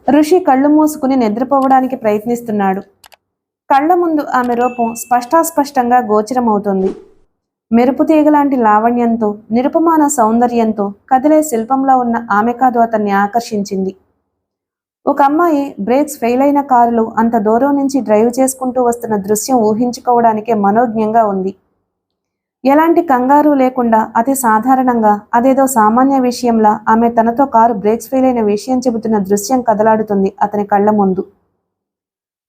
ఋషి కళ్ళు మూసుకుని నిద్రపోవడానికి ప్రయత్నిస్తున్నాడు. కళ్ల ముందు ఆమె రూపం స్పష్టాస్పష్టంగా గోచరమవుతుంది. మెరుపు తీగలాంటి లావణ్యంతో, నిరుపమాన సౌందర్యంతో కదిలే శిల్పంలో ఉన్న ఆమె కాదు అతన్ని ఆకర్షించింది. ఒక అమ్మాయి బ్రేక్స్ ఫెయిల్ అయిన కారులో అంత దూరం నుంచి డ్రైవ్ చేసుకుంటూ వస్తున్న దృశ్యం ఊహించుకోవడానికే మనోజ్ఞంగా ఉంది. ఎలాంటి కంగారు లేకుండా అతి సాధారణంగా, అదేదో సామాన్య విషయంలా ఆమె తనతో కారు బ్రేక్స్ ఫెయిల్ అయిన విషయం చెబుతున్న దృశ్యం కదలాడుతుంది అతని కళ్ల ముందు.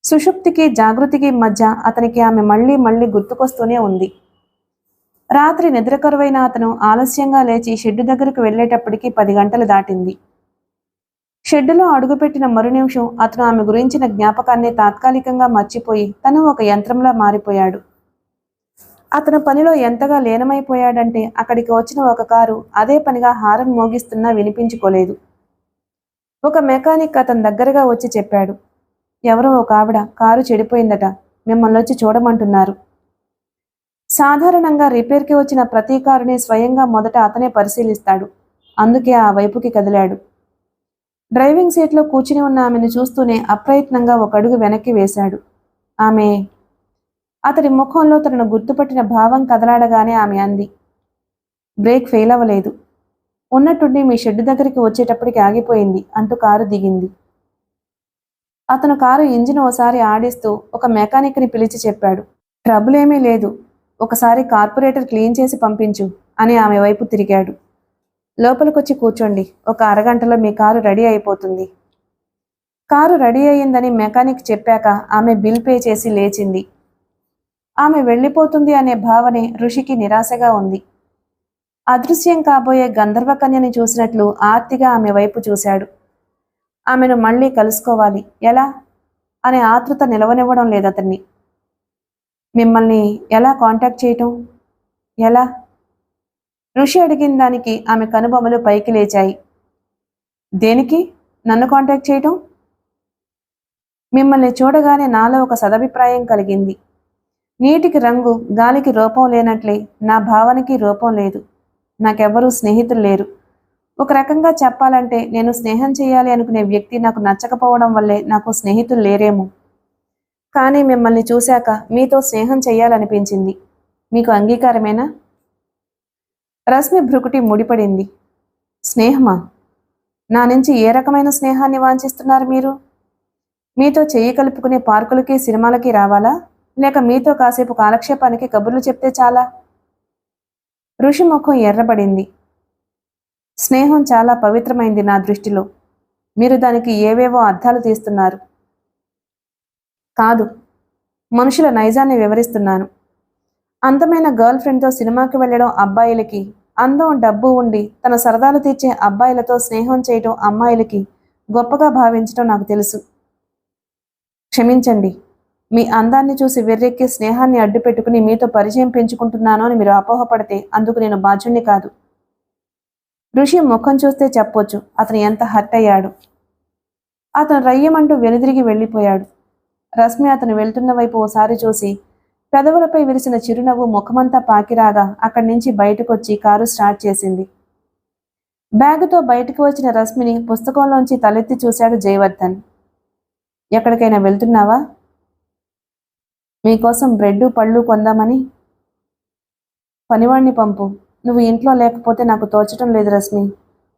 సుషుప్తికి జాగృతికి మధ్య అతనికి ఆమె మళ్లీ మళ్లీ గుర్తుకొస్తూనే ఉంది. రాత్రి నిద్రకరువైన అతను ఆలస్యంగా లేచి షెడ్డు దగ్గరకు వెళ్లేటప్పటికీ 10 గంటలు దాటింది. షెడ్డులో అడుగుపెట్టిన మరు నిమిషం అతను ఆమె గురించిన జ్ఞాపకాన్ని తాత్కాలికంగా మర్చిపోయి తను ఒక యంత్రంలా మారిపోయాడు. అతను పనిలో ఎంతగా లీనమైపోయాడంటే అక్కడికి వచ్చిన ఒక కారు అదే పనిగా హారన్ మోగిస్తున్నా వినిపించుకోలేదు. ఒక మెకానిక్ అతని దగ్గరగా వచ్చి చెప్పాడు, ఎవరో ఒక ఆవిడ కారు చెడిపోయిందట, మిమ్మల్ని వచ్చి చూడమంటున్నారు. సాధారణంగా రిపేర్కి వచ్చిన ప్రతి కారుని స్వయంగా మొదట అతనే పరిశీలిస్తాడు. అందుకే ఆ వైపుకి కదిలాడు. డ్రైవింగ్ సీట్లో కూర్చుని ఉన్న ఆమెను చూస్తూనే అప్రయత్నంగా ఒక అడుగు వెనక్కి వేశాడు. ఆమె అతడి ముఖంలో తనను గుర్తుపట్టిన భావం కదలాడగానే ఆమె అంది, బ్రేక్ ఫెయిల్ అవ్వలేదు, ఉన్నట్టుండి మీ షెడ్డు దగ్గరికి వచ్చేటప్పటికి ఆగిపోయింది అంటూ కారు దిగింది. అతను కారు ఇంజిన్ ఓసారి ఆడిస్తూ ఒక మెకానిక్ని పిలిచి చెప్పాడు, ట్రబుల్ ఏమీ లేదు, ఒకసారి కార్పొరేటర్ క్లీన్ చేసి పంపించు అని ఆమె వైపు తిరిగాడు. లోపలికొచ్చి కూర్చోండి, ఒక అరగంటలో మీ కారు రెడీ అయిపోతుంది. కారు రెడీ అయ్యిందని మెకానిక్ చెప్పాక ఆమె బిల్ పే చేసి లేచింది. ఆమె వెళ్ళిపోతుంది అనే భావనే ఋషికి నిరాశగా ఉంది. అదృశ్యం కాబోయే గంధర్వకన్యని చూసినట్లు ఆర్తిగా ఆమె వైపు చూశాడు. ఆమెను మళ్లీ కలుసుకోవాలి, ఎలా అనే ఆతృత నిలవనివ్వడం లేదతన్ని. మిమ్మల్ని ఎలా కాంటాక్ట్ చేయటం, ఎలా? ఋషి అడిగిన దానికి ఆమె కనుబొమలు పైకి లేచాయి. దేనికి నన్ను కాంటాక్ట్ చేయటం? మిమ్మల్ని చూడగానే నాలో ఒక సదభిప్రాయం కలిగింది. నీటికి రంగు, గాలికి రూపం లేనట్లే నా భావనకి రూపం లేదు. నాకెవ్వరూ స్నేహితులు లేరు. ఒక రకంగా చెప్పాలంటే నేను స్నేహం చేయాలి అనుకునే వ్యక్తి నాకు నచ్చకపోవడం వల్లే నాకు స్నేహితులు లేరేమో. కానీ మిమ్మల్ని చూశాక మీతో స్నేహం చెయ్యాలనిపించింది. మీకు అంగీకారమేనా? రశ్మి భ్రుకుటి ముడిపడింది. స్నేహమా? నా నుంచి ఏ రకమైన స్నేహాన్ని వాంఛిస్తున్నారు మీరు? మీతో చెయ్యి కలుపుకునే పార్కులకి సినిమాలకి రావాలా, లేక మీతో కాసేపు కాలక్షేపానికి కబుర్లు చెప్తే చాలా? ఋషి ముఖం ఎర్రబడింది. స్నేహం చాలా పవిత్రమైంది నా దృష్టిలో. మీరు దానికి ఏవేవో అర్థాలు తీస్తున్నారు. కాదు, మనుషుల నైజాన్ని వివరిస్తున్నాను. అందమైన గర్ల్ ఫ్రెండ్తో సినిమాకి వెళ్ళడం అబ్బాయిలకి, అందం డబ్బు ఉండి తన సరదాలు తీర్చే అబ్బాయిలతో స్నేహం చేయటం అమ్మాయిలకి గొప్పగా భావించటం నాకు తెలుసు. క్షమించండి, మీ అందాన్ని చూసి వెర్రెక్కి స్నేహాన్ని అడ్డు పెట్టుకుని మీతో పరిచయం పెంచుకుంటున్నాను అని మీరు అపోహపడితే అందుకు నేను బాధ్యుణ్ణి కాదు. ఋషి ముఖం చూస్తే చెప్పొచ్చు అతను ఎంత హర్ట్ అయ్యాడు. అతను రయ్యమంటూ వెనుదిరిగి వెళ్ళిపోయాడు. రశ్మి అతను వెళ్తున్న వైపు ఓసారి చూసి పెదవులపై విరిసిన చిరునవ్వు ముఖమంతా పాకిరాగా అక్కడి నుంచి బయటకొచ్చి కారు స్టార్ట్ చేసింది. బ్యాగుతో బయటకు వచ్చిన రశ్మిని పుస్తకంలోంచి తలెత్తి చూశాడు జయవర్ధన్. ఎక్కడికైనా వెళ్తున్నావా? మీకోసం బ్రెడ్డు పళ్ళు కొందామని. పనివాణ్ణి పంపు. నువ్వు ఇంట్లో లేకపోతే నాకు తోచటం లేదు రశ్మి.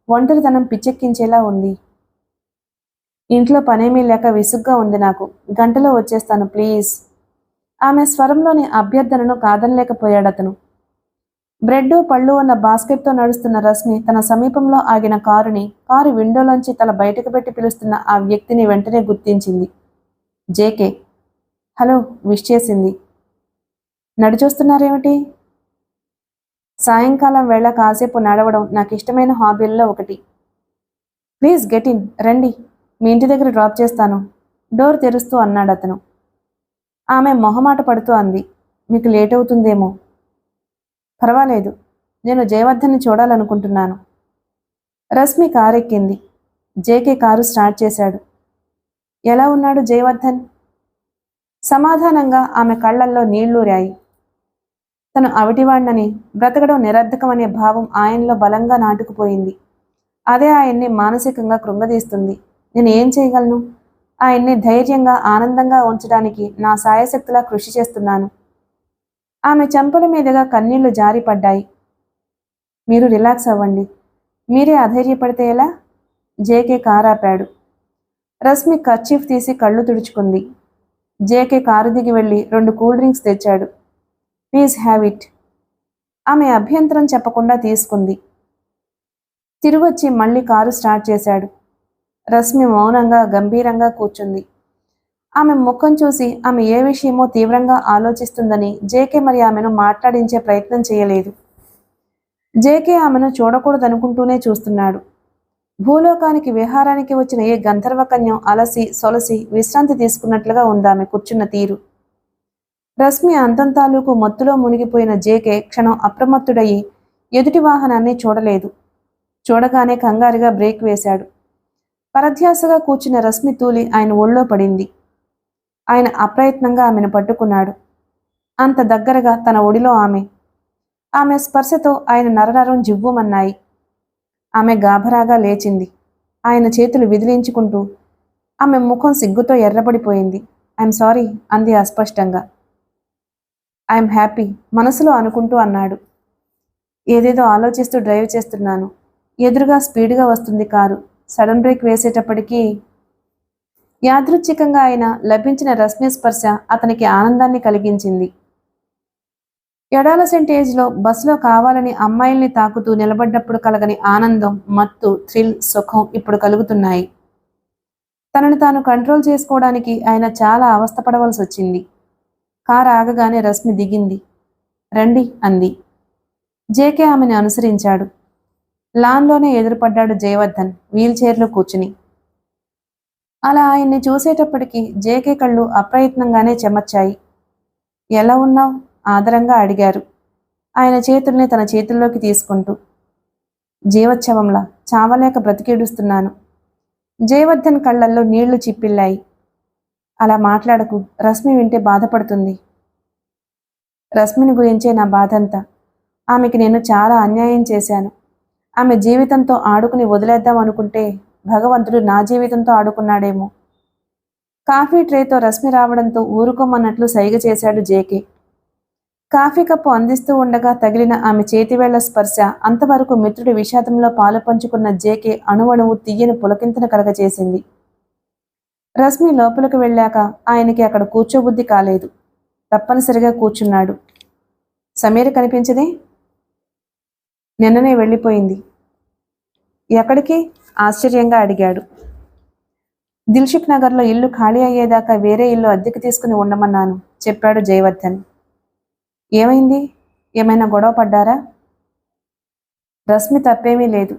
ఒంటరితనం పిచ్చెక్కించేలా ఉంది. ఇంట్లో పనేమీ లేక విసుగ్గా ఉంది నాకు. గంటలో వచ్చేస్తాను ప్లీజ్. ఆమె స్వరంలోని అభ్యర్థనను కాదనలేకపోయాడతను. బ్రెడ్డు పళ్ళు ఉన్న బాస్కెట్తో నడుస్తున్న రశ్మి తన సమీపంలో ఆగిన కారు విండోలోంచి తల బయటకు పెట్టి పిలుస్తున్న ఆ వ్యక్తిని వెంటనే గుర్తించింది. జేకే. హలో విష్ చేసింది. నడిచొస్తున్నారేమిటి? సాయంకాలం వేళ కాసేపు నడవడం నాకు ఇష్టమైన హాబీల్లో ఒకటి. ప్లీజ్ గెట్ ఇన్, రండి, మీ ఇంటి దగ్గర డ్రాప్ చేస్తాను డోర్ తెరుస్తూ అన్నాడతను. ఆమె మొహమాట పడుతూ అంది, మీకు లేట్ అవుతుందేమో. పర్వాలేదు, నేను జయవర్ధన్ని చూడాలనుకుంటున్నాను. రశ్మి కారెక్కింది. జేకే కారు స్టార్ట్ చేశాడు. ఎలా ఉన్నాడు జయవర్ధన్? సమాధానంగా ఆమె కళ్లల్లో నీళ్లూరాయి. తను అవిటివాణ్ణని, బ్రతకడం నిరర్ధకమనే భావం ఆయనలో బలంగా నాటుకుపోయింది. అదే ఆయన్ని మానసికంగా కృంగదీస్తుంది. నేను ఏం చేయగలను? ఆయన్ని ధైర్యంగా ఆనందంగా ఉంచడానికి నా సాయశక్తులా కృషి చేస్తున్నాను. ఆమె చెంపల మీదుగా కన్నీళ్లు జారిపడ్డాయి. మీరు రిలాక్స్ అవ్వండి. మీరే అధైర్యపడితే ఎలా? జేకే కారాపాడు. రశ్మి కర్చీఫ్ తీసి కళ్ళు తుడుచుకుంది. జేకే కారు దిగి వెళ్ళి 2 కూల్ డ్రింక్స్ తెచ్చాడు. Please have it. ఆమె అభ్యంతరం చెప్పకుండా తీసుకుంది. తిరిగొచ్చి మళ్ళీ కారు స్టార్ట్ చేశాడు. రశ్మి మౌనంగా గంభీరంగా కూర్చుంది. ఆమె ముఖం చూసి ఆమె ఏ విషయమో తీవ్రంగా ఆలోచిస్తుందని జేకే మరి ఆమెను మాట్లాడించే ప్రయత్నం చేయలేదు. జేకే ఆమెను చూడకూడదనుకుంటూనే చూస్తున్నాడు. భూలోకానికి విహారానికి వచ్చిన ఏ గంధర్వకన్యం అలసి సొలసి విశ్రాంతి తీసుకున్నట్లుగా ఉందామె కూర్చున్న తీరు. రశ్మి అంతం తాలూకు మత్తులో మునిగిపోయిన జేకే క్షణం అప్రమత్తుడయి ఎదుటి వాహనాన్ని చూడలేదు. చూడగానే కంగారుగా బ్రేక్ వేశాడు. పరధ్యాసగా కూర్చున్న రశ్మి తూలి ఆయన ఒళ్ళో పడింది. ఆయన అప్రయత్నంగా ఆమెను పట్టుకున్నాడు. అంత దగ్గరగా తన ఒడిలో ఆమె. ఆమె స్పర్శతో ఆయన నరనరం జివ్వుమన్నాయి. ఆమె గాభరాగా లేచింది. ఆయన చేతులు విదిలించుకుంటూ ఆమె ముఖం సిగ్గుతో ఎర్రబడిపోయింది. ఐఎమ్ సారీ అంది అస్పష్టంగా. ఐఎమ్ హ్యాపీ మనసులో అనుకుంటూ అన్నాడు. ఏదేదో ఆలోచిస్తూ డ్రైవ్ చేస్తున్నాను. ఎదురుగా స్పీడ్గా వస్తుంది కారు. సడన్ బ్రేక్ వేసేటప్పటికీ యాదృచ్ఛికంగా ఆయన లభించిన రశ్మి స్పర్శ అతనికి ఆనందాన్ని కలిగించింది. ఎడాలసెంట్ ఏజ్లో బస్సులో కావాలని అమ్మాయిల్ని తాకుతూ నిలబడ్డప్పుడు కలగని ఆనందం, మత్తు, థ్రిల్, సుఖం ఇప్పుడు కలుగుతున్నాయి. తనను తాను కంట్రోల్ చేసుకోవడానికి ఆయన చాలా అవస్థపడవలసి వచ్చింది. కారు ఆగగానే రశ్మి దిగింది. రండి అంది. జేకే ఆమెను అనుసరించాడు. లాన్లోనే ఎదురుపడ్డాడు జయవర్ధన్ వీల్ చైర్లో కూర్చుని. అలా ఆయన్ని చూసేటప్పటికి జేకే కళ్ళు అప్రయత్నంగానే చెమర్చాయి. ఎలా ఉన్నావు? ఆదరంగా అడిగారు ఆయన చేతుల్ని తన చేతుల్లోకి తీసుకుంటూ. జీవోత్సవంలా చావలేక బ్రతికేడుస్తున్నాను. జయవర్ధన్ కళ్ళల్లో నీళ్లు చిప్పిల్లాయి. అలా మాట్లాడకు, రశ్మి వింటే బాధపడుతుంది. రశ్మిని గురించే నా బాధంతా. ఆమెకి నేను చాలా అన్యాయం చేశాను. ఆమె జీవితంతో ఆడుకుని వదిలేద్దాం అనుకుంటే భగవంతుడు నా జీవితంతో ఆడుకున్నాడేమో. కాఫీ ట్రేతో రశ్మి రావడంతో ఊరుకోమన్నట్లు సైగ చేశాడు జేకే. కాఫీ కప్పు అందిస్తూ ఉండగా తగిలిన ఆమె చేతివేళ్ల స్పర్శ అంతవరకు మిత్రుడి విషాదంలో పాలు పంచుకున్న జేకే అణువణువు తీయని పులకింతను కలగచేసింది. రశ్మి లోపలికి వెళ్ళాక ఆయనకి అక్కడ కూర్చోబుద్ధి కాలేదు. తప్పనిసరిగా కూర్చున్నాడు. సమీర కనిపించదే? నిన్ననే వెళ్ళిపోయింది. ఎక్కడికి? ఆశ్చర్యంగా అడిగాడు. దిల్షుక్ నగర్లో ఇల్లు ఖాళీ అయ్యేదాకా వేరే ఇల్లు అద్దెకి తీసుకుని ఉండమన్నాను చెప్పాడు జయవర్ధన్. ఏమైంది? ఏమైనా గొడవ పడ్డారా? రశ్మి తప్పేమీ లేదు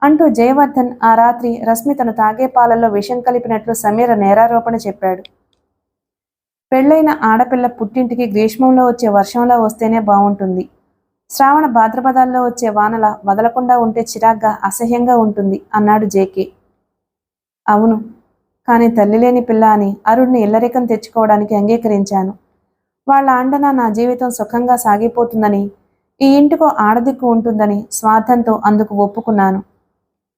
అంటూ జయవర్ధన్ ఆ రాత్రి రశ్మి తను తాగే పాలల్లో విషం కలిపినట్లు సమీర నేరారోపణ చెప్పాడు. పెళ్లైన ఆడపిల్ల పుట్టింటికి గ్రీష్మంలో వచ్చే వర్షంలో వస్తేనే బాగుంటుంది. శ్రావణ భాద్రపదాల్లో వచ్చే వానల వదలకుండా ఉంటే చిరాగ్గా అసహ్యంగా ఉంటుంది అన్నాడు జేకే. అవును, కానీ తల్లి లేని పిల్ల అని అరుణ్ణి ఇల్లరికం తెచ్చుకోవడానికి అంగీకరించాను. వాళ్ళ అండన నా జీవితం సుఖంగా సాగిపోతుందని, ఈ ఇంటికో ఆడదిక్కు ఉంటుందని స్వార్థంతో అందుకు ఒప్పుకున్నాను.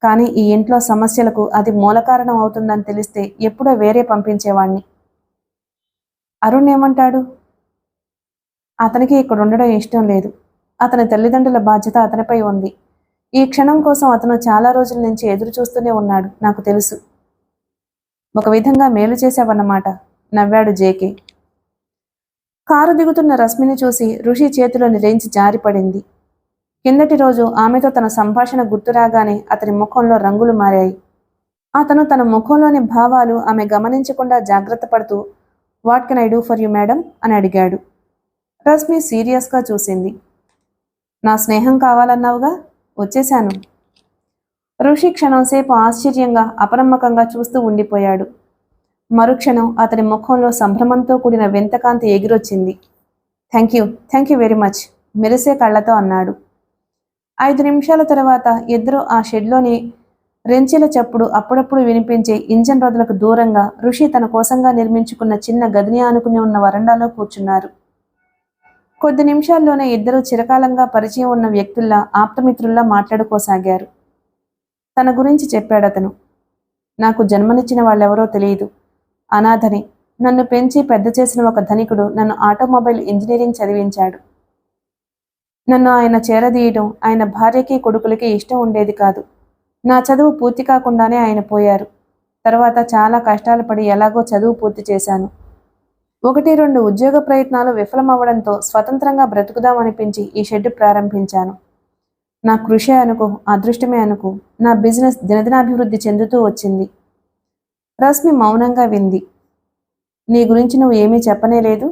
కానీ ఈ ఇంట్లో సమస్యలకు అది మూల కారణం అవుతుందని తెలిస్తే ఎప్పుడో వేరే పంపించేవాణ్ణి. అరుణ్ ఏమంటాడు? అతనికి ఇక్కడ ఉండడం ఇష్టం లేదు. అతని తల్లిదండ్రుల బాధ్యత అతనిపై ఉంది. ఈ క్షణం కోసం అతను చాలా రోజుల నుంచి ఎదురు చూస్తూనే ఉన్నాడు. నాకు తెలుసు. ఒక విధంగా మేలు చేశావన్నమాట నవ్వాడు జేకే. కారు దిగుతున్న రశ్మిని చూసి ఋషి చేతిలోని రేంజ్ జారిపడింది. కిందటి రోజు ఆమెతో తన సంభాషణ గుర్తురాగానే అతని ముఖంలో రంగులు మారాయి. అతను తన ముఖంలోని భావాలు ఆమె గమనించకుండా జాగ్రత్త పడుతూ what can I do for you madam అని అడిగాడు. రశ్మి సీరియస్గా చూసింది. నా స్నేహం కావాలన్నావుగా, వచ్చేశాను. ఋషి క్షణంసేపు ఆశ్చర్యంగా అపనమ్మకంగా చూస్తూ ఉండిపోయాడు. మరుక్షణం అతని ముఖంలో సంభ్రమంతో కూడిన వింతకాంతి ఎగిరొచ్చింది. థ్యాంక్ యూ వెరీ మచ్ మెరిసే కళ్ళతో అన్నాడు. 5 నిమిషాల తర్వాత ఇద్దరూ ఆ షెడ్లోని రెంచెల చప్పుడు అప్పుడప్పుడు వినిపించే ఇంజన్ రొదలకు దూరంగా ఋషి తన కోసంగా నిర్మించుకున్న చిన్న గదిని ఆనుకుని ఉన్న వరండాలో కూర్చున్నారు. కొద్ది నిమిషాల్లోనే ఇద్దరూ చిరకాలంగా పరిచయం ఉన్న వ్యక్తుల్లా ఆప్తమిత్రుల్లా మాట్లాడుకోసాగారు. తన గురించి చెప్పాడతను. నాకు జన్మనిచ్చిన వాళ్ళెవరో తెలియదు. అనాథని. నన్ను పెంచి పెద్ద చేసిన ఒక ధనికుడు నన్ను ఆటోమొబైల్ ఇంజనీరింగ్ చదివించాడు. నన్ను ఆయన చేరదీయడం ఆయన భార్యకి కొడుకులకి ఇష్టం ఉండేది కాదు. నా చదువు పూర్తి కాకుండానే ఆయన పోయారు. తర్వాత చాలా కష్టాలు పడి ఎలాగో చదువు పూర్తి చేశాను. 1-2 ఉద్యోగ ప్రయత్నాలు విఫలమవ్వడంతో స్వతంత్రంగా బ్రతుకుదామనిపించి ఈ షెడ్ ప్రారంభించాను. నా కృషి అనుకో, అదృష్టమే అనుకో, నా బిజినెస్ దినదినాభివృద్ధి చెందుతూ వచ్చింది. రశ్మి మౌనంగా వింది. నీ గురించి నువ్వు ఏమీ చెప్పనే లేదు?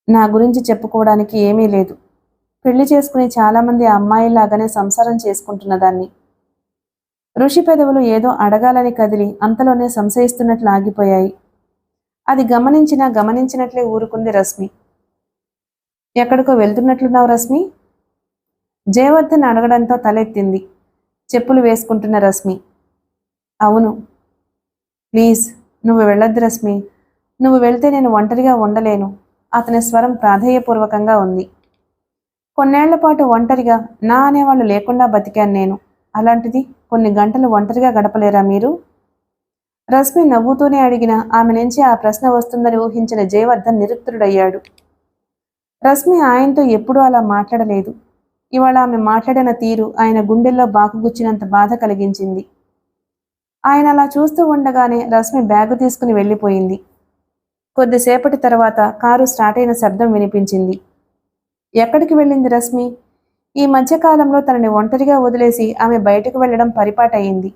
నా గురించి చెప్పుకోవడానికి ఏమీ లేదు. పెళ్లి చేసుకుని చాలామంది అమ్మాయిలాగానే సంసారం చేసుకుంటున్న దాన్ని. ఋషి పెదవులు ఏదో అడగాలని కదిలి అంతలోనే సంశయిస్తున్నట్లు ఆగిపోయాయి. అది గమనించినట్లే ఊరుకుంది రశ్మి. ఎక్కడికో వెళ్తున్నట్లున్నావు రశ్మి? జయవర్ధన్ అడగడంతో తలెత్తింది. చెప్పులు వేసుకుంటున్న రశ్మి. అవును. ప్లీజ్ నువ్వు వెళ్ళొద్దు రశ్మి. నువ్వు వెళ్తే నేను ఒంటరిగా ఉండలేను. అతని స్వరం ప్రాధేయపూర్వకంగా ఉంది. కొన్నేళ్ల పాటు ఒంటరిగా నా అనేవాళ్ళు లేకుండా బతికాను నేను. అలాంటిది కొన్ని గంటలు ఒంటరిగా గడపలేరా మీరు? రశ్మి నవ్వుతూనే అడిగిన ఆమె నుంచి ఆ ప్రశ్న వస్తుందని ఊహించిన జయవర్ధన్ నిరుత్తరుడయ్యాడు. రశ్మి ఆయనతో ఎప్పుడూ అలా మాట్లాడలేదు. ఇవాళ ఆమె మాట్లాడిన తీరు ఆయన గుండెల్లో బాకుగుచ్చినంత బాధ కలిగించింది. ఆయన అలా చూస్తూ ఉండగానే రశ్మి బ్యాగు తీసుకుని వెళ్ళిపోయింది. కొద్దిసేపటి తర్వాత కారు స్టార్ట్ అయిన శబ్దం వినిపించింది. ఎక్కడికి వెళ్ళింది రశ్మి? ఈ మధ్యకాలంలో తనని ఒంటరిగా వదిలేసి ఆమె బయటకు వెళ్లడం పరిపాటయింది.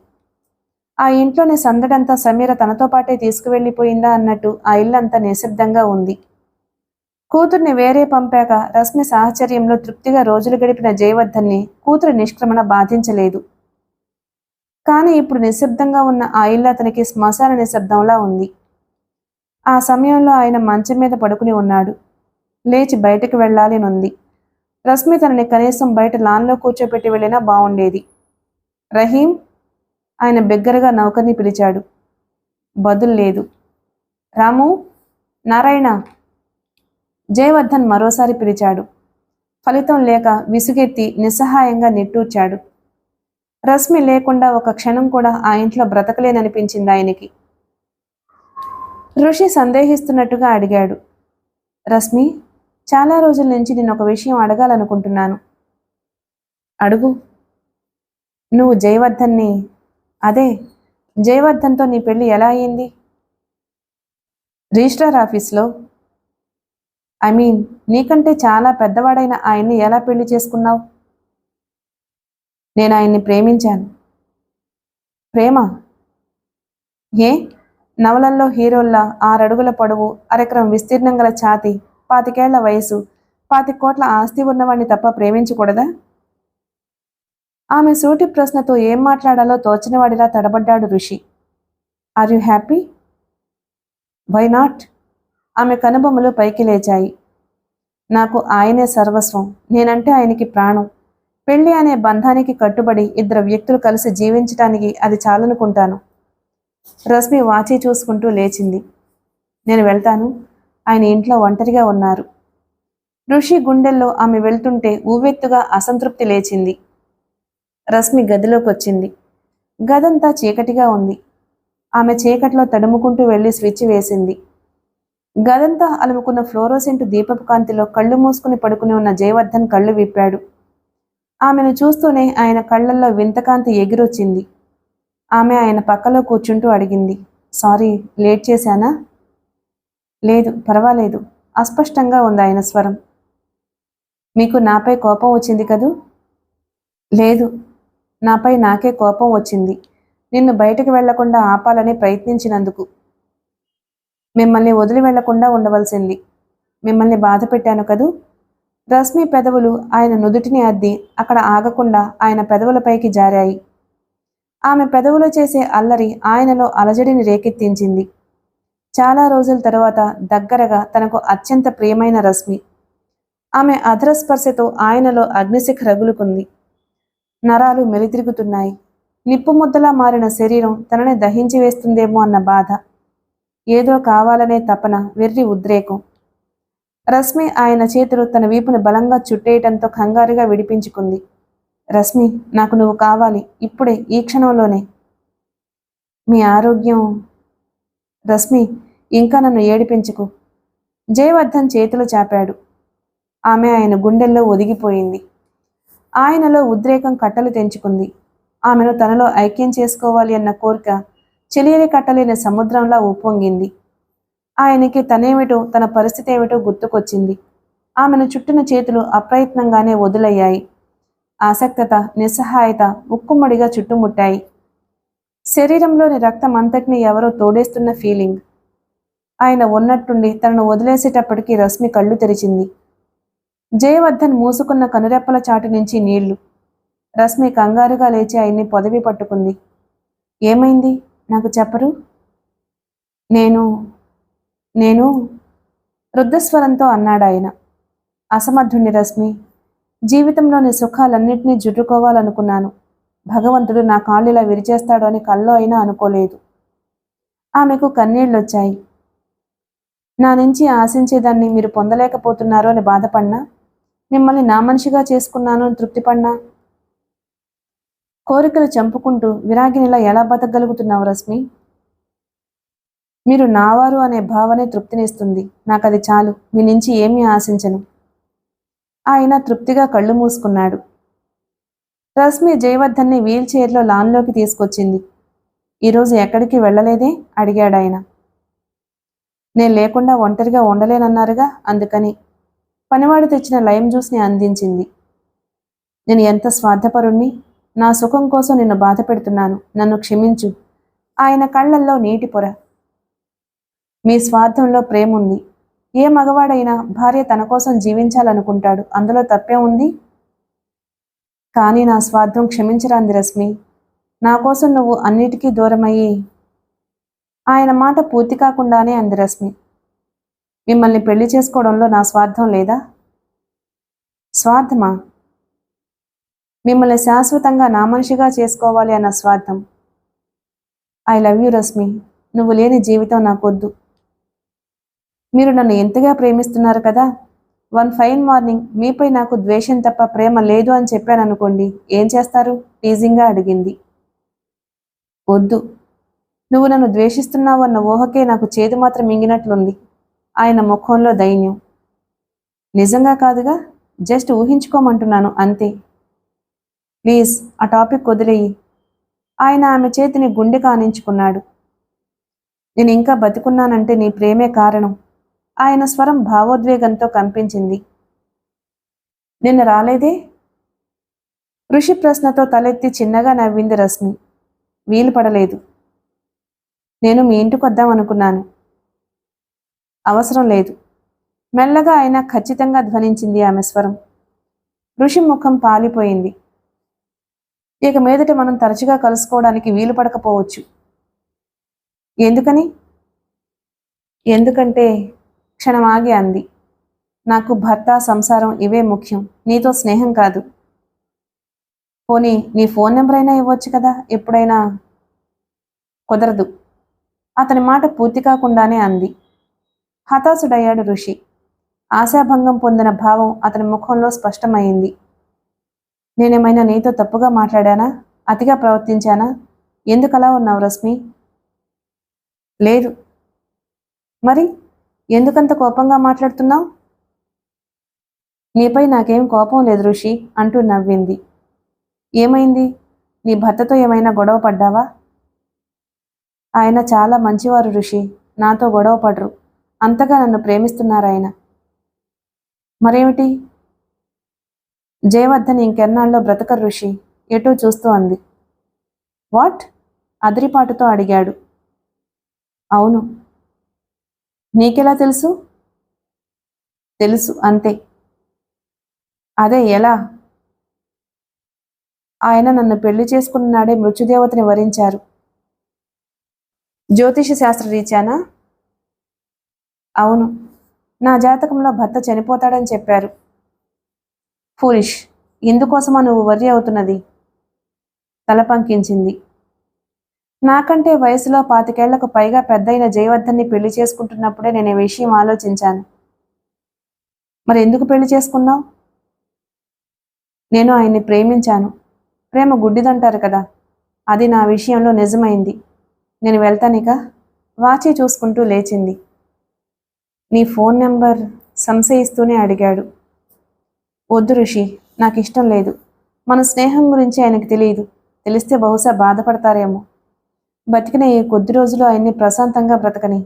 ఆ ఇంట్లోని సందడంతా సమీర తనతో పాటే తీసుకువెళ్ళిపోయిందా అన్నట్టు ఆ ఇల్లంతా నిశ్శబ్దంగా ఉంది. కూతుర్ని వేరే పంపాక రశ్మి సాహచర్యంలో తృప్తిగా రోజులు గడిపిన జయవర్ధన్ని కూతురి నిష్క్రమణ బాధించలేదు. కానీ ఇప్పుడు నిశ్శబ్దంగా ఉన్న ఆ ఇల్లు అతనికి శ్మశాన నిశ్శబ్దంలా ఉంది. ఆ సమయంలో ఆయన మంచం మీద పడుకుని ఉన్నాడు. లేచి బయటకు వెళ్ళాలి నుంది. రశ్మి తనని కనీసం బయట లాన్లో కూర్చోపెట్టి వెళ్ళినా బావుండేది. రహీం, ఆయన బిగ్గరగా నౌకర్ని పిలిచాడు. బదులు లేదు. రాము, నారాయణ. జయవర్ధన్ మరోసారి పిలిచాడు. ఫలితం లేక విసుగెత్తి నిస్సహాయంగా నిట్టూర్చాడు. రశ్మి లేకుండా ఒక క్షణం కూడా ఆ ఇంట్లో బ్రతకలేననిపించింది ఆయనకి. ఋషి సందేహిస్తున్నట్టుగా అడిగాడు. రశ్మి, చాలా రోజుల నుంచి నేను ఒక విషయం అడగాలనుకుంటున్నాను. అడుగు. నువ్వు జయవర్ధన్ని, అదే జయవర్ధన్తో నీ పెళ్లి ఎలా అయ్యింది? రిజిస్ట్రార్ ఆఫీస్లో. నీకంటే చాలా పెద్దవాడైన ఆయన్ని ఎలా పెళ్లి చేసుకున్నావు? నేను ఆయన్ని ప్రేమించాను. ప్రేమ? ఏ? నవలల్లో హీరోల్లా 6 అడుగుల పొడవు, అరెకరం విస్తీర్ణం గల ఛాతి, 25 ఏళ్ల వయసు, 25 కోట్ల ఆస్తి ఉన్నవాణ్ణి తప్ప ప్రేమించకూడదా? ఆమె సూటి ప్రశ్నతో ఏం మాట్లాడాలో తోచనివాడిలా తడబడ్డాడు Rishi. Are you happy? Why not? ఆమె కనుబొమ్మలు పైకి లేచాయి. నాకు ఆయనే సర్వస్వం. నేనంటే ఆయనకి ప్రాణం. పెళ్లి అనే బంధానికి కట్టుబడి 2 వ్యక్తులు కలిసి జీవించటానికి అది చాలనుకుంటాను. రశ్మి వాచి చూసుకుంటూ లేచింది. నేను వెళ్తాను. ఆయన ఇంట్లో ఒంటరిగా ఉన్నారు. ఋషి గుండెల్లో ఆమె వెళ్తుంటే ఉవ్వెత్తుగా అసంతృప్తి లేచింది. రశ్మి గదిలోకి వచ్చింది. గదంతా చీకటిగా ఉంది. ఆమె చీకట్లో తడుముకుంటూ వెళ్లి స్విచ్ వేసింది. గదంతా అలుముకున్న ఫ్లోరోసెంట్ దీపపు కాంతిలో కళ్ళు మూసుకుని పడుకుని ఉన్న జయవర్ధన్ కళ్ళు విప్పాడు. ఆమెను చూస్తూనే ఆయన కళ్లల్లో వింతకాంతి ఎగిరొచ్చింది. ఆమె ఆయన పక్కలో కూర్చుంటూ అడిగింది. సారీ, లేట్ చేశానా? లేదు, పర్వాలేదు. అస్పష్టంగా ఉంది ఆయన స్వరం. మీకు నాపై కోపం వచ్చింది కదూ? లేదు, నాపై నాకే కోపం వచ్చింది. నిన్ను బయటకు వెళ్లకుండా ఆపాలని ప్రయత్నించినందుకు. మిమ్మల్ని వదిలి వెళ్లకుండా ఉండవలసింది. మిమ్మల్ని బాధ పెట్టాను కదూ? రశ్మి పెదవులు ఆయన నుదుటిని అద్ది అక్కడ ఆగకుండా ఆయన పెదవులపైకి జారాయి. ఆమె పెదవులు చేసే అల్లరి ఆయనలో అలజడిని రేకెత్తించింది. చాలా రోజుల తరువాత దగ్గరగా తనకు అత్యంత ప్రియమైన రశ్మి. ఆమె అధరస్పర్శతో ఆయనలో అగ్నిశిఖ రగులుకుంది. నరాలు మెలితిరుగుతున్నాయి. నిప్పు ముద్దలా మారిన శరీరం తనని దహించి వేస్తుందేమో అన్న బాధ, ఏదో కావాలనే తపన, వెర్రి ఉద్రేకం. రశ్మి ఆయన చేతులు తన వీపును బలంగా చుట్టేయటంతో కంగారుగా విడిపించుకుంది. రశ్మి, నాకు నువ్వు కావాలి, ఇప్పుడే, ఈ క్షణంలోనే. మీ ఆరోగ్యం. రశ్మి, ఇంకా నన్ను ఏడిపించుకు. జయవర్ధన్ చేతులు చాపాడు. ఆమె ఆయన గుండెల్లో ఒదిగిపోయింది. ఆయనలో ఉద్రేకం కట్టలు తెంచుకుంది. ఆమెను తనలో ఐక్యం చేసుకోవాలి అన్న కోరిక చెలియని కట్టలేని సముద్రంలా ఉప్పొంగింది. ఆయనకి తనేమిటో తన పరిస్థితి ఏమిటో గుర్తుకొచ్చింది. ఆమెను చుట్టిన చేతులు అప్రయత్నంగానే వదులయ్యాయి. ఆసక్తత, నిస్సహాయత ఉక్కుమ్మడిగా చుట్టుముట్టాయి. శరీరంలోని రక్తం అంతటినీ ఎవరో తోడేస్తున్న ఫీలింగ్. ఆయన ఉన్నట్టుండి తనను వదిలేసేటప్పటికీ రశ్మి కళ్ళు తెరిచింది. జయవర్ధన్ మూసుకున్న కనురెప్పల చాటు నుంచి నీళ్లు. రశ్మి కంగారుగా లేచి ఆయన్ని పొదవి పట్టుకుంది. ఏమైంది? నాకు చెప్పరు? నేను నేను రుద్ధస్వరంతో అన్నాడాయన. అసమర్థుణ్ణి రశ్మి. జీవితంలోని సుఖాలన్నింటినీ జుట్టుకోవాలనుకున్నాను. భగవంతుడు నా కాళ్ళిలా విరిచేస్తాడు అని కల్లో అయినా అనుకోలేదు. ఆమెకు కన్నీళ్లొచ్చాయి. నా నుంచి ఆశించేదాన్ని మీరు పొందలేకపోతున్నారు అని బాధపడినా, మిమ్మల్ని నా మనిషిగా చేసుకున్నాను అని తృప్తిపడినా, కోరికలు చంపుకుంటూ విరాగినిలా ఎలా బతకగలుగుతున్నావు రశ్మి? మీరు నావారు అనే భావనే తృప్తినిస్తుంది. నాకది చాలు. మీ నుంచి ఏమీ ఆశించను. ఆయన తృప్తిగా కళ్ళు మూసుకున్నాడు. రశ్మి జయవర్ధన్ని వీల్ చైర్లో లాన్లోకి తీసుకొచ్చింది. ఈరోజు ఎక్కడికి వెళ్ళలేదే? అడిగాడాయన. నేను లేకుండా ఒంటరిగా ఉండలేనన్నారుగా, అందుకని. పనివాడు తెచ్చిన లైమ్ జ్యూస్ని అందించింది. నేను ఎంత స్వార్థపరుణ్ణి. నా సుఖం కోసం నిన్ను బాధ పెడుతున్నాను. నన్ను క్షమించు. ఆయన కళ్ళల్లో నీటి పొర. మీ స్వార్థంలో ప్రేమ ఉంది. ఏ మగవాడైనా భార్య తన కోసం జీవించాలనుకుంటాడు. అందులో తప్పే ఉంది? కానీ నా స్వార్థం క్షమించరాంది రశ్మి. నా కోసం నువ్వు అన్నిటికీ దూరమయ్యి. ఆయన మాట పూర్తి కాకుండానే అంది రశ్మి. మిమ్మల్ని పెళ్లి చేసుకోవడంలో నా స్వార్థం లేదా? స్వార్థమా? మిమ్మల్ని శాశ్వతంగా నా మనిషిగా చేసుకోవాలి అన్న స్వార్థం. ఐ లవ్ యూ రశ్మి. నువ్వు లేని జీవితం నాకొద్దు. మీరు నన్ను ఎంతగా ప్రేమిస్తున్నారు కదా. వన్ ఫైన్ మార్నింగ్ మీపై నాకు ద్వేషం తప్ప ప్రేమ లేదు అని చెప్పాననుకోండి, ఏం చేస్తారు? టీజింగ్గా అడిగింది. వద్దు. నువ్వు నన్ను ద్వేషిస్తున్నావు అన్న ఊహకే నాకు చేదు మాత్రం మింగినట్లుంది. ఆయన ముఖంలో దైన్యం. నిజంగా కాదుగా, జస్ట్ ఊహించుకోమంటున్నాను అంతే. ప్లీజ్ ఆ టాపిక్ వదిలేయి. ఆయన ఆమె చేతిని గుండె కానించుకున్నాడు. నేను ఇంకా బతికున్నానంటే నీ ప్రేమే కారణం. ఆయన స్వరం భావోద్వేగంతో కంపించింది. నిన్న రాలేదే? ఋషి ప్రశ్నతో తలెత్తి చిన్నగా నవ్వింది రశ్మి. వీలు పడలేదు. నేను మీ ఇంటికి వద్దామనుకున్నాను. అవసరం లేదు. మెల్లగా అయినా ఖచ్చితంగా ధ్వనించింది ఆమె స్వరం. ఋషి ముఖం పాలిపోయింది. ఇక మీదట మనం తరచుగా కలుసుకోవడానికి వీలు పడకపోవచ్చు. ఎందుకని? ఎందుకంటే క్షణం ఆగి అంది. నాకు భర్త, సంసారం ఇవే ముఖ్యం. నీతో స్నేహం కాదు. పోనీ నీ ఫోన్ నెంబర్ అయినా ఇవ్వచ్చు కదా ఎప్పుడైనా. కుదరదు. అతని మాట పూర్తి కాకుండానే అంది. హతాశుడయ్యాడు ఋషి. ఆశాభంగం పొందిన భావం అతని ముఖంలో స్పష్టమైంది. నేనేమైనా నీతో తప్పుగా మాట్లాడానా? అతిగా ప్రవర్తించానా? ఎందుకలా ఉన్నావు రశ్మి? లేదు. మరి ఎందుకంత కోపంగా మాట్లాడుతున్నావు? నీపై నాకేం కోపం లేదు ఋషి అంటూ నవ్వింది. ఏమైంది? నీ భర్తతో ఏమైనా గొడవ పడ్డావా? ఆయన చాలా మంచివారు ఋషి. నాతో గొడవ పడరు. అంతగా నన్ను ప్రేమిస్తున్నారాయన. మరేమిటి? జయవర్ధన్ ఇంకెన్నాళ్ళలో బ్రతకరు ఋషి ఎటో చూస్తూ అంది. వాట్? అదిరిపాటుతో అడిగాడు. అవును. నీకెలా తెలుసు? తెలుసు అంతే. అదే ఎలా? ఆయన నన్ను పెళ్లి చేసుకున్న నాడే మృత్యుదేవతని వరించారు. జ్యోతిష శాస్త్రరీత్యానా? అవును. నా జాతకంలో భర్త చనిపోతాడని చెప్పారు. ఫూలిష్. ఎందుకోసమా నువ్వు వర్రీ అవుతున్నది? తల పంకించింది. నాకంటే వయసులో 25 ఏళ్లకు పైగా పెద్దయిన జయవర్ధన్ని పెళ్లి చేసుకుంటున్నప్పుడే నేను ఈ విషయం ఆలోచించాను. మరి ఎందుకు పెళ్లి చేసుకున్నావు? నేను ఆయన్ని ప్రేమించాను. ప్రేమ గుడ్డిదంటారు కదా, అది నా విషయంలో నిజమైంది. నేను వెళ్తానిక. వాచి చూసుకుంటూ లేచింది. నీ ఫోన్ నెంబర్ సంశయిస్తూనే అడిగాడు. వద్దు ఋషి, నాకు ఇష్టం లేదు. మన స్నేహం గురించి ఆయనకు తెలియదు. తెలిస్తే బహుశా బాధపడతారేమో. బతికిన ఈ కొద్ది రోజులు ఆయన్ని ప్రశాంతంగా బ్రతకని.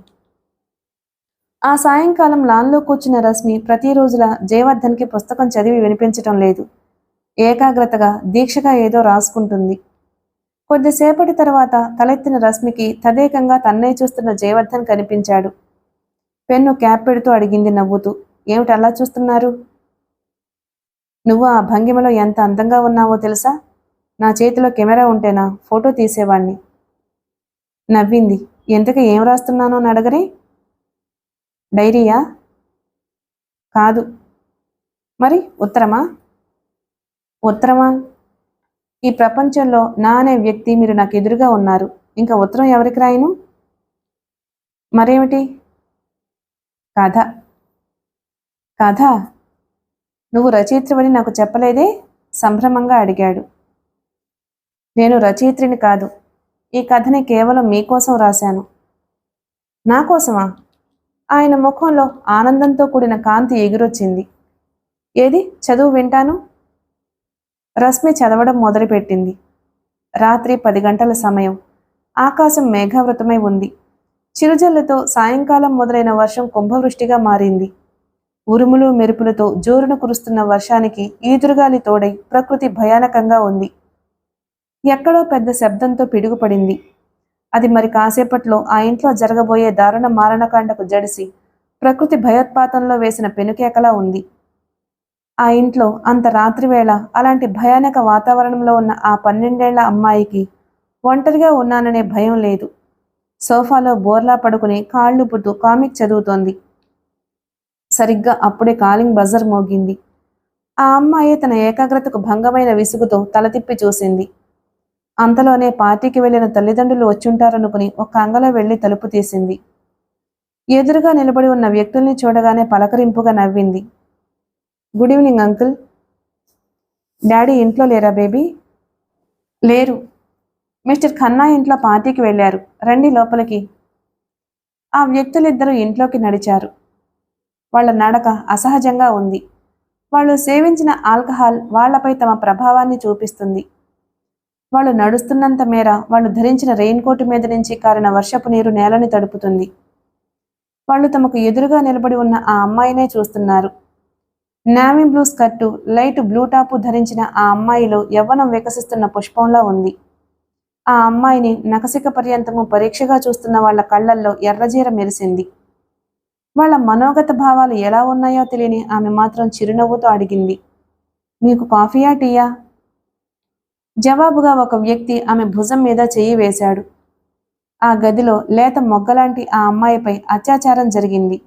ఆ సాయంకాలం లాన్లో కూర్చున్న రశ్మి ప్రతిరోజులా జయవర్ధన్కి పుస్తకం చదివి వినిపించటం లేదు. ఏకాగ్రతగా దీక్షగా ఏదో రాసుకుంటుంది. కొద్దిసేపటి తర్వాత తలెత్తిన రశ్మికి తదేకంగా తన్నే చూస్తున్న జయవర్ధన్ కనిపించాడు. పెన్ను క్యాప్ పెడుతూ అడిగింది నవ్వుతూ. ఏమిటి అలా చూస్తున్నారు? నువ్వు ఆ భంగిమలో ఎంత అందంగా ఉన్నావో తెలుసా? నా చేతిలో కెమెరా ఉంటేనా ఫోటో తీసేవాణ్ణి. నవ్వింది. ఎంతగా ఏం రాస్తున్నానో అడగరే? డైరీయా? కాదు. మరి ఉత్తరమా? ఉత్తరమా? ఈ ప్రపంచంలో నా అనే వ్యక్తి మీరు నాకు ఎదురుగా ఉన్నారు. ఇంకా ఉత్తరం ఎవరికి రాయను? మరేమిటి? కథ. కథ? నువ్వు రచయిత్రివని నాకు చెప్పలేదే? సంభ్రమంగా అడిగాడు. నేను రచయిత్రిని కాదు. ఈ కథని కేవలం మీకోసం రాశాను. నా కోసమా? ఆయన ముఖంలో ఆనందంతో కూడిన కాంతి ఎగిరొచ్చింది. ఏది చదువు వింటాను. రశ్మి చదవడం మొదలుపెట్టింది. రాత్రి 10 గంటల సమయం. ఆకాశం మేఘావృతమై ఉంది. చిరుజల్లుతో సాయంకాలం మొదలైన వర్షం కుంభవృష్టిగా మారింది. ఉరుములు మెరుపులతో జోరున కురుస్తున్న వర్షానికి ఈదురుగాలి తోడై ప్రకృతి భయానకంగా ఉంది. ఎక్కడో పెద్ద శబ్దంతో పిడుగుపడింది. అది మరి కాసేపట్లో ఆ ఇంట్లో జరగబోయే దారుణ మారణకాండకు జడిసి ప్రకృతి భయోత్పాతంలో వేసిన పెనుకేకలా ఉంది. ఆ ఇంట్లో అంత రాత్రివేళ అలాంటి భయానక వాతావరణంలో ఉన్న ఆ 12 ఏళ్ల అమ్మాయికి ఒంటరిగా ఉన్నాననే భయం లేదు. సోఫాలో బోర్లా పడుకుని కాళ్ళుపుతూ కామిక్ చదువుతోంది. సరిగ్గా అప్పుడే కాలింగ్ బజర్ మోగింది. ఆ అమ్మాయి తన ఏకాగ్రతకు భంగమైన విసుగుతో తల తిప్పి చూసింది. అంతలోనే పార్టీకి వెళ్లిన తల్లిదండ్రులు వచ్చుంటారనుకుని ఒక్క అంగలో వెళ్లి తలుపు తీసింది. ఎదురుగా నిలబడి ఉన్న వ్యక్తుల్ని చూడగానే పలకరింపుగా నవ్వింది. Good evening uncle. డాడీ ఇంట్లో లేరా బేబీ? లేరు. మిస్టర్ ఖన్నా ఇంట్లో పార్టీకి వెళ్ళారు. రండి లోపలికి. ఆ వ్యక్తులిద్దరూ ఇంట్లోకి నడిచారు. వాళ్ల నడక అసహజంగా ఉంది. వాళ్ళు సేవించిన ఆల్కహాల్ వాళ్లపై తమ ప్రభావాన్ని చూపిస్తుంది. వాళ్ళు నడుస్తున్నంత మేర వాళ్ళు ధరించిన రెయిన్ కోటు మీద నుంచి కారిన వర్షపు నీరు నేలని తడుపుతుంది. వాళ్ళు తమకు ఎదురుగా నిలబడి ఉన్న ఆ అమ్మాయినే చూస్తున్నారు. Navy blue skirt, light blue top ధరించిన ఆ అమ్మాయిలో యవ్వనం వికసిస్తున్న పుష్పంలా ఉంది. ఆ అమ్మాయిని నకసిక పర్యంతము పరీక్షగా చూస్తున్న వాళ్ల కళ్లల్లో ఎర్రజీర మెరిసింది. వాళ్ల మనోగత భావాలు ఎలా ఉన్నాయో తెలియని ఆమె మాత్రం చిరునవ్వుతో అడిగింది, మీకు కాఫీయా టీయా? జవాబుగా ఒక వ్యక్తి ఆమె భుజం మీద చెయ్యి వేశాడు. ఆ గదిలో లేత మొగ్గలాంటి ఆ అమ్మాయిపై అత్యాచారం జరిగింది.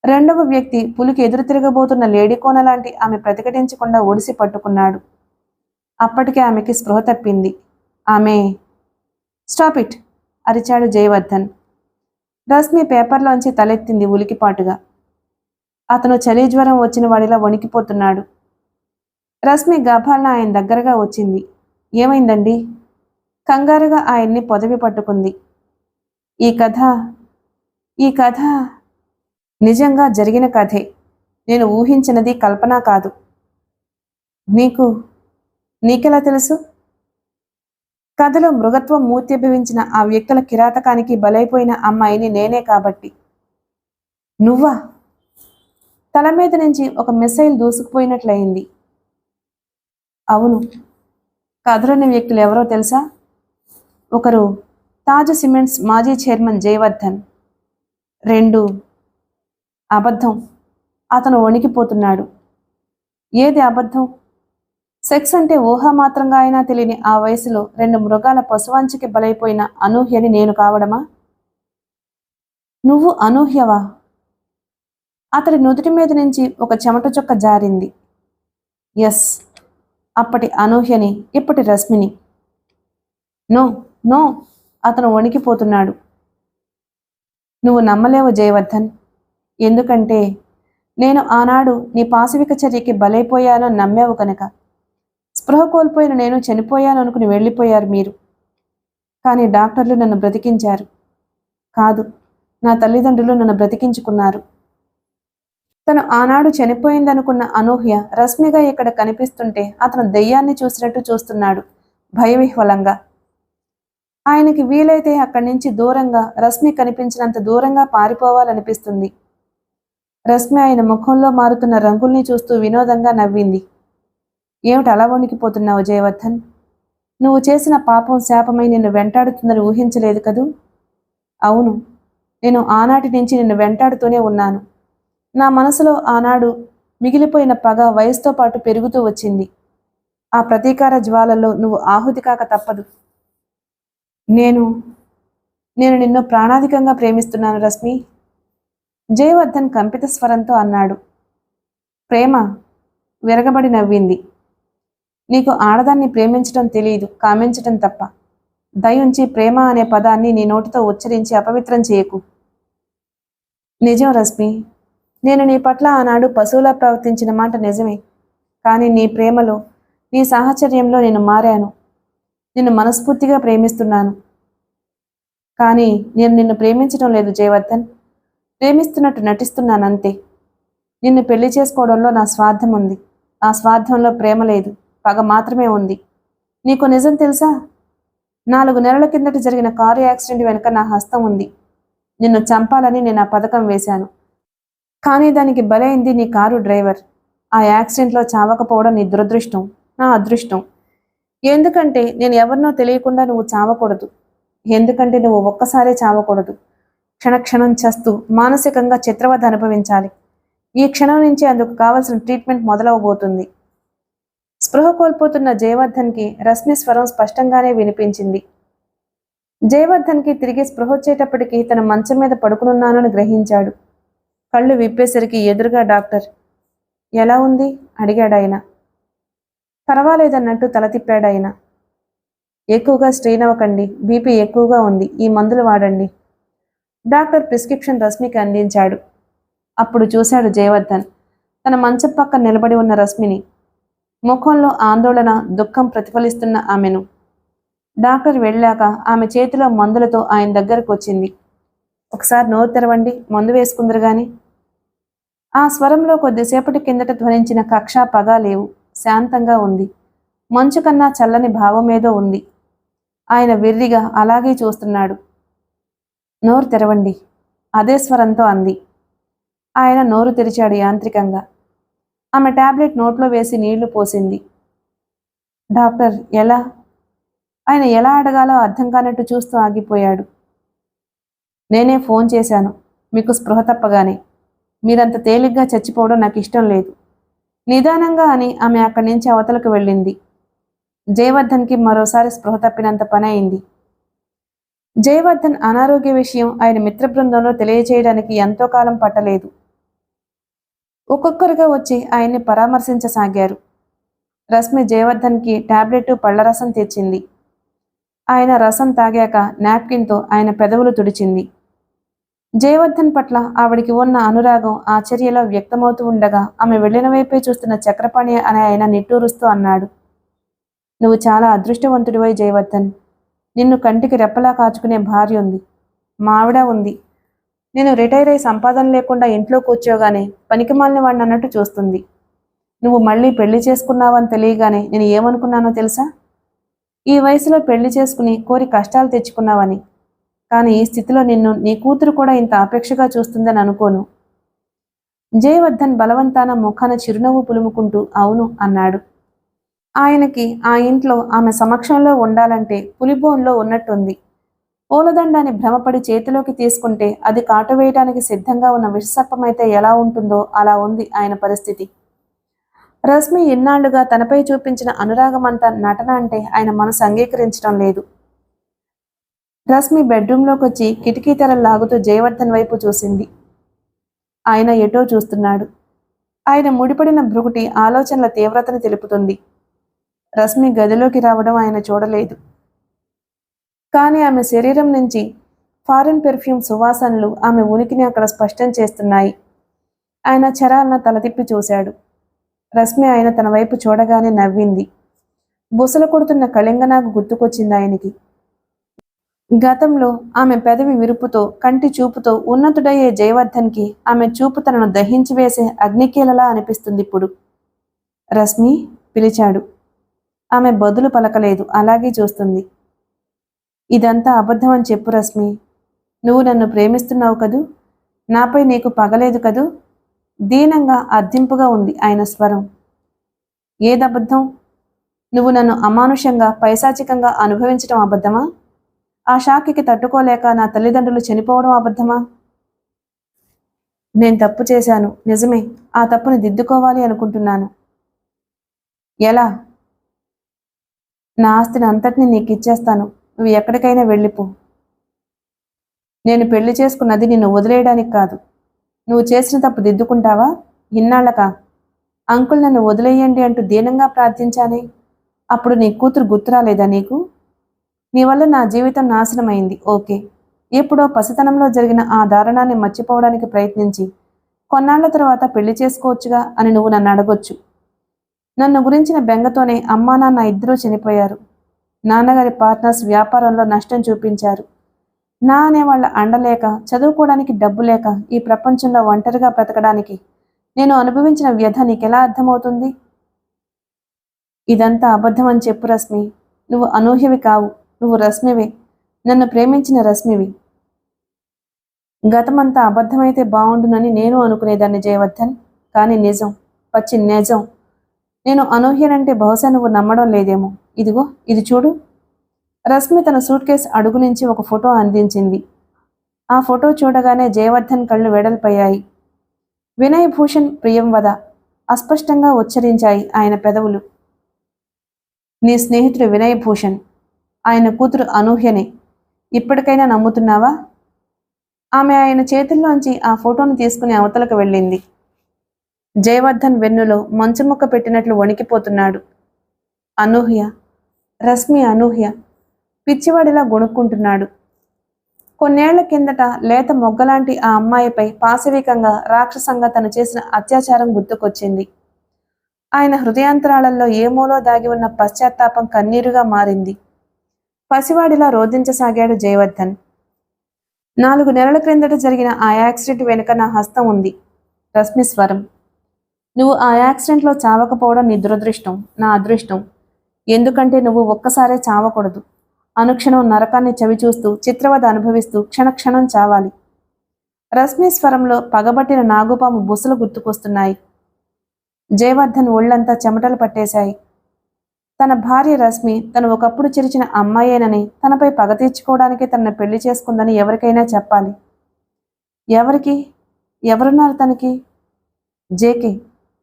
రెండవ వ్యక్తి పులికి ఎదురు తిరగబోతున్న లేడీకోన లాంటి ఆమె ప్రతిఘటించకుండా ఒడిసి పట్టుకున్నాడు. అప్పటికే ఆమెకి స్పృహ తప్పింది. ఆమె స్టాప్ ఇట్ అరిచాడు జయవర్ధన్. రశ్మి పేపర్లోంచి తలెత్తింది ఉలికిపాటుగా. అతను చలి జ్వరం వచ్చిన వాడిలా వణికిపోతున్నాడు. రశ్మి గభాలన ఆయన దగ్గరగా వచ్చింది. ఏమైందండి? కంగారుగా ఆయన్ని పొదవి పట్టుకుంది. ఈ కథ నిజంగా జరిగిన కథే. నేను ఊహించినది కల్పన కాదు. నీకెలా తెలుసు? కథలో మృగత్వం మూర్త్యభవించిన ఆ వ్యక్తుల కిరాతకానికి బలైపోయిన అమ్మాయిని నేనే కాబట్టి. నువ్వా? తల మీద నుంచి ఒక మిసైల్ దూసుకుపోయినట్లయింది. అవును. కథలోని వ్యక్తులు ఎవరో తెలుసా? ఒకరు తాజ్ సిమెంట్స్ మాజీ చైర్మన్ జయవర్ధన్. 2 అబద్ధం. అతను వణికిపోతున్నాడు. ఏది అబద్ధం? సెక్స్ అంటే ఊహామాత్రంగా అయినా తెలియని ఆ వయసులో 2 మృగాల పశువంచకి బలైపోయిన అనూహ్యని నేను కావడమా? నువ్వు అనూహ్యవా? అతడి నుదుటి మీద నుంచి ఒక చెమట చుక్క జారింది. ఎస్, అప్పటి అనూహ్యని, ఇప్పటి రశ్మిని. నో నో, అతను వణికిపోతున్నాడు. నువ్వు నమ్మలేవు జయవర్ధన్. ఎందుకంటే నేను ఆనాడు నీ పాశవిక చర్యకి బలైపోయానని నమ్మావు కనుక. స్పృహ కోల్పోయిన నేను చనిపోయాను అనుకుని వెళ్ళిపోయారు మీరు. కానీ డాక్టర్లు నన్ను బ్రతికించారు. కాదు, నా తల్లిదండ్రులు నన్ను బ్రతికించుకున్నారు. తను ఆనాడు చనిపోయిందనుకున్న అనూహ్య రశ్మిగా ఇక్కడ కనిపిస్తుంటే అతను దెయ్యాన్ని చూసినట్టు చూస్తున్నాడు, భయవిహ్వలంగా. ఆయనకి వీలైతే అక్కడి నుంచి దూరంగా, రశ్మి కనిపించినంత దూరంగా పారిపోవాలనిపిస్తుంది. రశ్మి ఆయన ముఖంలో మారుతున్న రంగుల్ని చూస్తూ వినోదంగా నవ్వింది. ఏమిటి అలా వణికిపోతున్నావు జయవర్ధన్? నువ్వు చేసిన పాపం శాపమై నిన్ను వెంటాడుతుందని ఊహించలేదు కదూ? అవును, నేను ఆనాటి నుంచి నిన్ను వెంటాడుతూనే ఉన్నాను. నా మనసులో ఆనాడు మిగిలిపోయిన పగ వయసుతో పాటు పెరుగుతూ వచ్చింది. ఆ ప్రతీకార జ్వాలలో నువ్వు ఆహుతి కాక తప్పదు. నేను నేను నిన్ను ప్రాణాధికంగా ప్రేమిస్తున్నాను రశ్మి, జయవర్ధన్ కంపిత స్వరంతో అన్నాడు. ప్రేమ? విరగబడి నవ్వింది. నీకు ఆడదాన్ని ప్రేమించటం తెలియదు, కామించటం తప్ప. దయుంచి ప్రేమ అనే పదాన్ని నీ నోటితో ఉచ్చరించి అపవిత్రం చేయకు. నిజం రశ్మి, నేను నీ పట్ల ఆనాడు పశువులా ప్రవర్తించిన మాట నిజమే. కానీ నీ ప్రేమలో, నీ సాహచర్యంలో నేను మారాను. నిన్ను మనస్ఫూర్తిగా ప్రేమిస్తున్నాను. కానీ నేను నిన్ను ప్రేమించడం లేదు జయవర్ధన్. ప్రేమిస్తున్నట్టు నటిస్తున్నానంతే. నిన్ను పెళ్లి చేసుకోవడంలో నా స్వార్థం ఉంది. ఆ స్వార్థంలో ప్రేమ లేదు, పగ మాత్రమే ఉంది. నీకు నిజం తెలుసా? 4 నెలల కిందట జరిగిన కారు యాక్సిడెంట్ వెనుక నా హస్తం ఉంది. నిన్ను చంపాలని నేను ఆ పథకం వేశాను. కానీ దానికి బలైంది నీ కారు డ్రైవర్. ఆ యాక్సిడెంట్లో చావకపోవడం నీ దురదృష్టం, నా అదృష్టం. ఎందుకంటే నేను ఎవరినో తెలియకుండా నువ్వు చావకూడదు. ఎందుకంటే నువ్వు ఒక్కసారే చావకూడదు. క్షణక్షణం చస్తూ మానసికంగా చిత్రవధ అనుభవించాలి. ఈ క్షణం నుంచి అందుకు కావలసిన ట్రీట్మెంట్ మొదలవబోతుంది. స్పృహ కోల్పోతున్న జయవర్ధన్కి రశ్మి స్వరం స్పష్టంగానే వినిపించింది. జయవర్ధన్కి తిరిగి స్పృహ వచ్చేటప్పటికి తన మంచం మీద పడుకునున్నానని గ్రహించాడు. కళ్ళు విప్పేసరికి ఎదురుగా డాక్టర్. ఎలా ఉంది అడిగాడాయన. పర్వాలేదన్నట్టు తల తిప్పాడాయన. ఎక్కువగా స్ట్రెయిన్ అవ్వకండి, బీపీ ఎక్కువగా ఉంది, ఈ మందులు వాడండి. డాక్టర్ ప్రిస్క్రిప్షన్ రశ్మికి అందించాడు. అప్పుడు చూశాడు జయవర్ధన్ తన మంచం పక్కన నిలబడి ఉన్న రశ్మిని. ముఖంలో ఆందోళన, దుఃఖం ప్రతిఫలిస్తున్న ఆమెను. డాక్టర్ వెళ్ళాక ఆమె చేతిలో మందులతో ఆయన దగ్గరకు వచ్చింది. ఒకసారి నోరు తెరవండి, మందు వేసుకుందరు గాని. ఆ స్వరంలో కొద్దిసేపటి కిందట ధ్వనించిన కక్ష, పగ లేవు. శాంతంగా ఉంది. మంచు కన్నా చల్లని భావమేదో ఉంది. ఆయన వెర్రిగా అలాగే చూస్తున్నాడు. నోరు తెరవండి, అదే స్వరంతో అంది. ఆయన నోరు తెరిచాడు యాంత్రికంగా. ఆమె టాబ్లెట్ నోట్లో వేసి నీళ్లు పోసింది. డాక్టర్ ఎలా? ఆయన ఎలా అడగాలో అర్థం కానట్టు చూస్తూ ఆగిపోయాడు. నేనే ఫోన్ చేశాను మీకు స్పృహ తప్పగానే. మీరంత తేలిగ్గా చచ్చిపోవడం నాకు ఇష్టం లేదు. నిదానంగా అని ఆమె అక్కడి నుంచి అవతలకు వెళ్ళింది. జయవర్ధన్కి మరోసారి స్పృహ తప్పినంత పని అయింది. జయవర్ధన్ అనారోగ్య విషయం ఆయన మిత్ర బృందంలో తెలియజేయడానికి ఎంతో కాలం పట్టలేదు. ఒక్కొక్కరుగా వచ్చి ఆయన్ని పరామర్శించసాగారు. రశ్మి జయవర్ధన్కి టాబ్లెట్, పళ్లరసం తెచ్చింది. ఆయన రసం తాగాక నాప్కిన్తో ఆయన పెదవులు తుడిచింది. జయవర్ధన్ పట్ల ఆవిడికి ఉన్న అనురాగం ఆశ్చర్యలో వ్యక్తమవుతూ ఉండగా ఆమె వెళ్లిన వైపే చూస్తున్న చక్రపాణి అని ఆయన నిట్టూరుస్తూ అన్నాడు. నువ్వు చాలా అదృష్టవంతుడివై జయవర్ధన్. నిన్ను కంటికి రెప్పలా కాచుకునే భార్య ఉంది, మావిడ ఉంది. నేను రిటైర్ అయి సంపాదన లేకుండా ఇంట్లో కూర్చోగానే పనికిమాలిన వాడిని అన్నట్టు చూస్తుంది. నువ్వు మళ్ళీ పెళ్లి చేసుకున్నావని తెలియగానే నేను ఏమనుకున్నానో తెలుసా? ఈ వయసులో పెళ్లి చేసుకుని కోరి కష్టాలు తెచ్చుకున్నావని. కానీ ఈ స్థితిలో నిన్ను నీ కూతురు కూడా ఇంత అపేక్షగా చూస్తుందని అనుకోను. జయవర్ధన్ బలవంతాన ముఖాన చిరునవ్వు పులుముకుంటూ అవును అన్నాడు. ఆయనకి ఆ ఇంట్లో ఆమె సమక్షంలో ఉండాలంటే పులిబోన్లో ఉన్నట్టుంది. పూలదండాన్ని భ్రమపడి చేతిలోకి తీసుకుంటే అది కాటు వేయడానికి సిద్ధంగా ఉన్న విషసర్పమైతే ఎలా ఉంటుందో అలా ఉంది ఆయన పరిస్థితి. రశ్మి ఇన్నాళ్లుగా తనపై చూపించిన అనురాగమంతా నటన అంటే ఆయన మనసు అంగీకరించడం లేదు. రశ్మి బెడ్రూంలోకి వచ్చి కిటికీ తెరలు లాగుతూ జయవర్ధన్ వైపు చూసింది. ఆయన ఎటో చూస్తున్నాడు. ఆయన ముడిపడిన భృగుటి ఆలోచనల తీవ్రతను తెలుపుతుంది. రశ్మి గదిలోకి రావడం ఆయన చూడలేదు. కానీ ఆమె శరీరం నుంచి ఫారిన్ పెర్ఫ్యూమ్ సువాసనలు ఆమె ఉనికిని అక్కడ స్పష్టం చేస్తున్నాయి. ఆయన చరాలన తల తిప్పి చూశాడు. రశ్మి ఆయన తన వైపు చూడగానే నవ్వింది. బుసలు కొడుతున్న కళింగనాగు గుర్తుకొచ్చింది ఆయనకి. గతంలో ఆమె పెదవి విరుపుతో కంటి చూపుతో ఉన్నతుడయ్యే జయవర్ధన్కి ఆమె చూపు తనను దహించి వేసే అగ్నికీలలా అనిపిస్తుంది ఇప్పుడు. రశ్మి పిలిచాడు. ఆమె బదులు పలకలేదు, అలాగే చూస్తుంది. ఇదంతా అబద్ధం అని చెప్పు రశ్మి. నువ్వు నన్ను ప్రేమిస్తున్నావు కదూ, నాపై నీకు పగలేదు కదూ. దీనంగా అర్థింపుగా ఉంది ఆయన స్వరం. ఏదబద్ధం? నువ్వు నన్ను అమానుషంగా పైశాచికంగా అనుభవించటం అబద్ధమా? ఆ షాక్కి తట్టుకోలేక నా తల్లిదండ్రులు చనిపోవడం అబద్ధమా? నేను తప్పు చేశాను, నిజమే. ఆ తప్పుని దిద్దుకోవాలి అనుకుంటున్నాను. ఎలా? నా ఆస్తిని అంతటినీ నీకు ఇచ్చేస్తాను, నువ్వు ఎక్కడికైనా వెళ్ళిపో. నేను పెళ్లి చేసుకున్నది నిన్ను వదిలేయడానికి కాదు. నువ్వు చేసిన తప్పు దిద్దుకుంటావా? ఇన్నాళ్ళకా? అంకుల్ నన్ను వదిలేయండి అంటూ దీనంగా ప్రార్థించానే, అప్పుడు నీ కూతురు గుర్తురాలేదా నీకు? నీ వల్ల నా జీవితం నాశనమైంది, ఓకే. ఎప్పుడో పసితనంలో జరిగిన ఆ దారుణాన్ని మర్చిపోవడానికి ప్రయత్నించి కొన్నాళ్ల తర్వాత పెళ్లి చేసుకోవచ్చుగా అని నువ్వు నన్ను అడగొచ్చు. నన్ను గురించిన బెంగతోనే అమ్మా నాన్న ఇద్దరూ చనిపోయారు. నాన్నగారి పార్ట్నర్స్ వ్యాపారంలో నష్టం చూపించారు. నా అనే వాళ్ళ అండలేక, చదువుకోవడానికి డబ్బు లేక, ఈ ప్రపంచంలో ఒంటరిగా బ్రతకడానికి నేను అనుభవించిన వ్యధ నీకెలా అర్థమవుతుంది? ఇదంతా అబద్ధం అని చెప్పు రశ్మి. నువ్వు అనూహ్యవి కావు, నువ్వు రశ్మివే, నన్ను ప్రేమించిన రశ్మివి. గతమంతా అబద్ధమైతే బాగుండునని నేను అనుకునేదాన్ని జయవర్ధన్. కానీ నిజం, పచ్చి నిజం. నేను అనూహ్యనంటే బహుశా నువ్వు నమ్మడం లేదేమో. ఇదిగో ఇది చూడు. రశ్మి తన సూట్ కేసు అడుగు నుంచి ఒక ఫోటో అందించింది. ఆ ఫోటో చూడగానే జయవర్ధన్ కళ్ళు వెడల్పయ్యాయి. వినయ్ భూషణ్ ప్రియంవద అస్పష్టంగా ఉచ్చరించాయి ఆయన పెదవులు. నీ స్నేహితుడు వినయ్ భూషణ్, ఆయన కూతురు అనూహ్యనే. ఇప్పటికైనా నమ్ముతున్నావా? ఆమె ఆయన చేతుల్లోంచి ఆ ఫోటోను తీసుకుని అవతలకు వెళ్ళింది. జయవర్ధన్ వెన్నులో మంచుముక్క పెట్టినట్లు వణికిపోతున్నాడు. అనూహ్య, రశ్మి అనూహ్య. పిచ్చివాడిలా గొణుక్కుంటున్నాడు. కొన్నేళ్ల కిందట లేత మొగ్గలాంటి ఆ అమ్మాయిపై పాశవికంగా, రాక్షసంగా తను చేసిన అత్యాచారం గుర్తుకొచ్చింది. ఆయన హృదయాంతరాళంలో ఏమోలో దాగి ఉన్న పశ్చాత్తాపం కన్నీరుగా మారింది. పసివాడిలా రోధించసాగాడు జయవర్ధన్. 4 నెలల క్రిందట జరిగిన ఆ యాక్సిడెంట్ వెనుక నా హస్తం ఉంది. రశ్మి స్వరం. నువ్వు ఆ యాక్సిడెంట్లో చావకపోవడం నీ దురదృష్టం, నా అదృష్టం. ఎందుకంటే నువ్వు ఒక్కసారే చావకూడదు. అనుక్షణం నరకాన్ని చవిచూస్తూ, చిత్రవద అనుభవిస్తూ క్షణక్షణం చావాలి. రశ్మి స్వరంలో పగబట్టిన నాగుపాము బుసలు గుర్తుకొస్తున్నాయి. జయవర్ధన్ ఒళ్ళంతా చెమటలు పట్టేశాయి. తన భార్య రశ్మి తను ఒకప్పుడు చిరిచిన అమ్మాయేనని, తనపై పగ తీర్చుకోవడానికే తనను పెళ్లి చేసుకుందని ఎవరికైనా చెప్పాలి. ఎవరికి? ఎవరున్నారు తనకి? జేకే.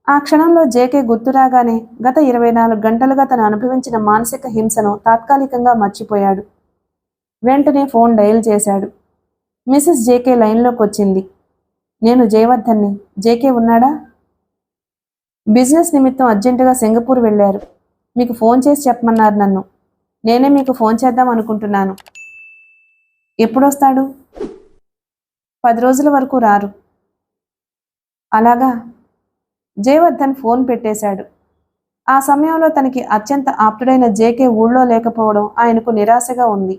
ఆ క్షణంలో జేకే గుర్తురాగానే గత 24 గంటలుగా తను అనుభవించిన మానసిక హింసను తాత్కాలికంగా మర్చిపోయాడు. వెంటనే ఫోన్ డయల్ చేశాడు. మిసెస్ జేకే లైన్లోకి వచ్చింది. నేను జయవర్ధన్ని. జేకే ఉన్నాడా? బిజినెస్ నిమిత్తం అర్జెంటుగా సింగపూర్ వెళ్ళారు. మీకు ఫోన్ చేసి చెప్పమన్నారు నన్ను. నేనే మీకు ఫోన్ చేద్దాం అనుకుంటున్నాను. ఎప్పుడొస్తాడు? 10 రోజుల వరకు రారు. అలాగా? జయవర్ధన్ ఫోన్ పెట్టేశాడు. ఆ సమయంలో తనకి అత్యంత ఆప్తుడైన జేకే ఊళ్ళో లేకపోవడం ఆయనకు నిరాశగా ఉంది.